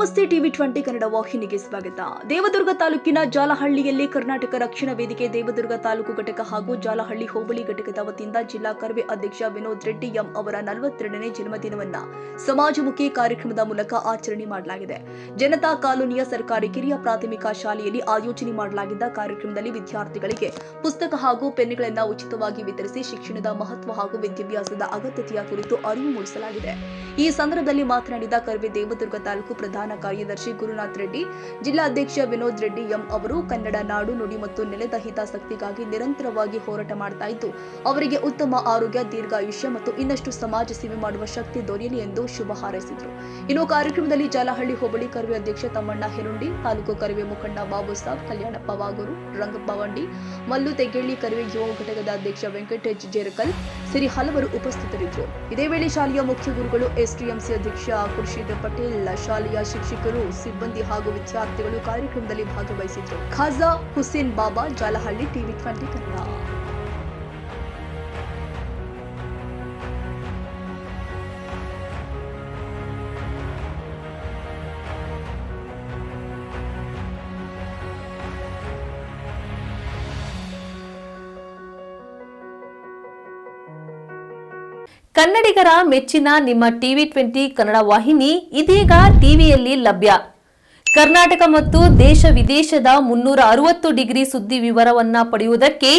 ನಮಸ್ತೆ ಟಿವಿ 20 ಕನ್ನಡ ವಾಹಿನಿಗೆ ಸ್ವಾಗತ. ದೇವದುರ್ಗ ತಾಲೂಕಿನ ಜಾಲಹಳ್ಳಿಯಲ್ಲಿ ಕರ್ನಾಟಕ ರಕ್ಷಣಾ ವೇದಿಕೆ ದೇವದುರ್ಗ ತಾಲೂಕು ಘಟಕ ಹಾಗೂ ಜಾಲಹಳ್ಳಿ ಹೋಬಳಿ ಘಟಕದ ವತಿಯಿಂದ ಜಿಲ್ಲಾ ಕರವೇ ಅಧ್ಯಕ್ಷ ವಿನೋದ್ ರೆಡ್ಡಿ ಎಂ ಅವರ 42ನೇ ಜನ್ಮದಿನವನ್ನ ಸಮಾಜಮುಖಿ ಕಾರ್ಯಕ್ರಮದ ಮೂಲಕ ಆಚರಣೆ ಮಾಡಲಾಗಿದೆ. ಜನತಾ ಕಾಲೋನಿಯ ಸರ್ಕಾರಿ ಕಿರಿಯ ಪ್ರಾಥಮಿಕ ಶಾಲೆಯಲ್ಲಿ ಆಯೋಜನೆ ಮಾಡಲಾಗಿದ್ದ ಕಾರ್ಯಕ್ರಮದಲ್ಲಿ ವಿದ್ಯಾರ್ಥಿಗಳಿಗೆ ಪುಸ್ತಕ ಹಾಗೂ ಪೆನ್ನುಗಳನ್ನು ಉಚಿತವಾಗಿ ವಿತರಿಸಿ ಶಿಕ್ಷಣದ ಮಹತ್ವ ಹಾಗೂ ವಿದ್ಯಾಭ್ಯಾಸದ ಅಗತ್ಯತೆಯ ಕುರಿತು ಅರಿವು ಮೂಡಿಸಲಾಗಿದೆ. ಈ ಸಂದರ್ಭದಲ್ಲಿ ಮಾತನಾಡಿದ ಕರವೇ ದೇವದುರ್ಗ ತಾಲೂಕು ಪ್ರಧಾನ ಕಾರ್ಯದರ್ಶಿ ಗುರುನಾಥ್ ರೆಡ್ಡಿ, ಜಿಲ್ಲಾಧ್ಯಕ್ಷ ವಿನೋದ್ ರೆಡ್ಡಿ ಎಂ ಅವರು ಕನ್ನಡ ನಾಡು ನುಡಿ ಮತ್ತು ನೆಲದ ಹಿತಾಸಕ್ತಿಗಾಗಿ ನಿರಂತರವಾಗಿ ಹೋರಾಟ ಮಾಡ್ತಾ ಇದ್ದು ಅವರಿಗೆ ಉತ್ತಮ ಆರೋಗ್ಯ, ದೀರ್ಘಾಯುಷ್ಯ ಮತ್ತು ಇನ್ನಷ್ಟು ಸಮಾಜ ಸೇವೆ ಮಾಡುವ ಶಕ್ತಿ ದೊರೆಯಲಿ ಎಂದು ಶುಭ ಹಾರೈಸಿದರು. ಇನ್ನು ಕಾರ್ಯಕ್ರಮದಲ್ಲಿ ಜಾಲಹಳ್ಳಿ ಹೋಬಳಿ ಕರವೇ ಅಧ್ಯಕ್ಷ ತಮ್ಮಣ್ಣ ಹೆರುಂಡಿ, ತಾಲೂಕು ಕರವೇ ಮುಖಂಡ ಬಾಬು ಸಾಬ್, ಕಲ್ಯಾಣಪ್ಪ ವಾಗೂರು, ರಂಗಪ್ಪ ಬಂಡಿ, ಮಲ್ಲು ತೆಗ್ಗೆಳ್ಳಿ, ಕರವೇ ಯುವ ಘಟಕದ ಅಧ್ಯಕ್ಷ ವೆಂಕಟೇಶ್ ಜೇರಕಲ್ ಸೇರಿ ಹಲವರು ಉಪಸ್ಥಿತರಿದ್ದರು. ಇದೇ ವೇಳೆ ಶಾಲೆಯ ಮುಖ್ಯ ಗುರುಗಳು, ಎಸ್ಟಿಎಂಸಿ ಅಧ್ಯಕ್ಷ ಖುರ್ಷಿದ್ ಪಟೇಲ್, ಶಾಲೆಯ ಶಿಕ್ಷಕರು, ಸಿಬ್ಬಂದಿ ಹಾಗೂ ವಿದ್ಯಾರ್ಥಿಗಳು ಕಾರ್ಯಕ್ರಮದಲ್ಲಿ ಭಾಗವಹಿಸಿದ್ರು. ಖಾಜಾ ಹುಸೇನ್ ಬಾಬಾ, ಜಾಲಹಳ್ಳಿ, ಟಿವಿ 20 ಕನ್ನಡ. ಕನ್ನಡಿಗರ ಮೆಚ್ಚಿನ ನಿಮ್ಮ ಟಿವಿ 20 ಕನ್ನಡ ವಾಹಿನಿ ಇದೀಗ ಟಿವಿಯಲ್ಲಿ ಲಭ್ಯ. ಕರ್ನಾಟಕ ಮತ್ತು ದೇಶ ವಿದೇಶದ 360 ಡಿಗ್ರಿ ಸುದ್ದಿ ವಿವರವನ್ನ ಪಡೆಯುವುದಕ್ಕೆ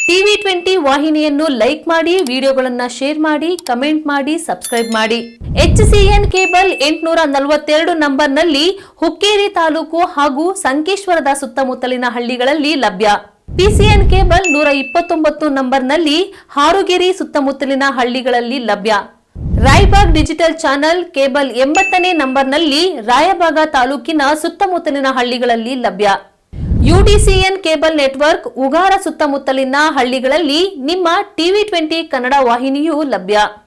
ಟಿವಿ 20 ವಾಹಿನಿಯನ್ನು ಲೈಕ್ ಮಾಡಿ, ವಿಡಿಯೋಗಳನ್ನು ಶೇರ್ ಮಾಡಿ, ಕಮೆಂಟ್ ಮಾಡಿ, ಸಬ್ಸ್ಕ್ರೈಬ್ ಮಾಡಿ. HCN ಕೇಬಲ್ 842 ನಂಬರ್ನಲ್ಲಿ ಹುಕ್ಕೇರಿ ತಾಲೂಕು ಹಾಗೂ ಸಂಕೇಶ್ವರದ ಸುತ್ತಮುತ್ತಲಿನ ಹಳ್ಳಿಗಳಲ್ಲಿ ಲಭ್ಯ. PCN ಕೇಬಲ್ 129 ನಂಬರ್ನಲ್ಲಿ ಹಾರುಗೆರೆ ಸುತ್ತಮುತ್ತಲಿನ ಹಳ್ಳಿಗಳಲ್ಲಿ ಲಭ್ಯ. ರಾಯಬಾಗ್ ಡಿಜಿಟಲ್ ಚಾನೆಲ್ ಕೇಬಲ್ 80ನೇ ನಂಬರ್ನಲ್ಲಿ ರಾಯಬಾಗ ತಾಲೂಕಿನ ಸುತ್ತಮುತ್ತಲಿನ ಹಳ್ಳಿಗಳಲ್ಲಿ ಲಭ್ಯ. UDCN ಕೇಬಲ್ ನೆಟ್ವರ್ಕ್ ಉಗಾರ ಸುತ್ತಮುತ್ತಲಿನ ಹಳ್ಳಿಗಳಲ್ಲಿ ನಿಮ್ಮ ಟಿವಿ 20 ಕನ್ನಡ ವಾಹಿನಿಯೂ ಲಭ್ಯ.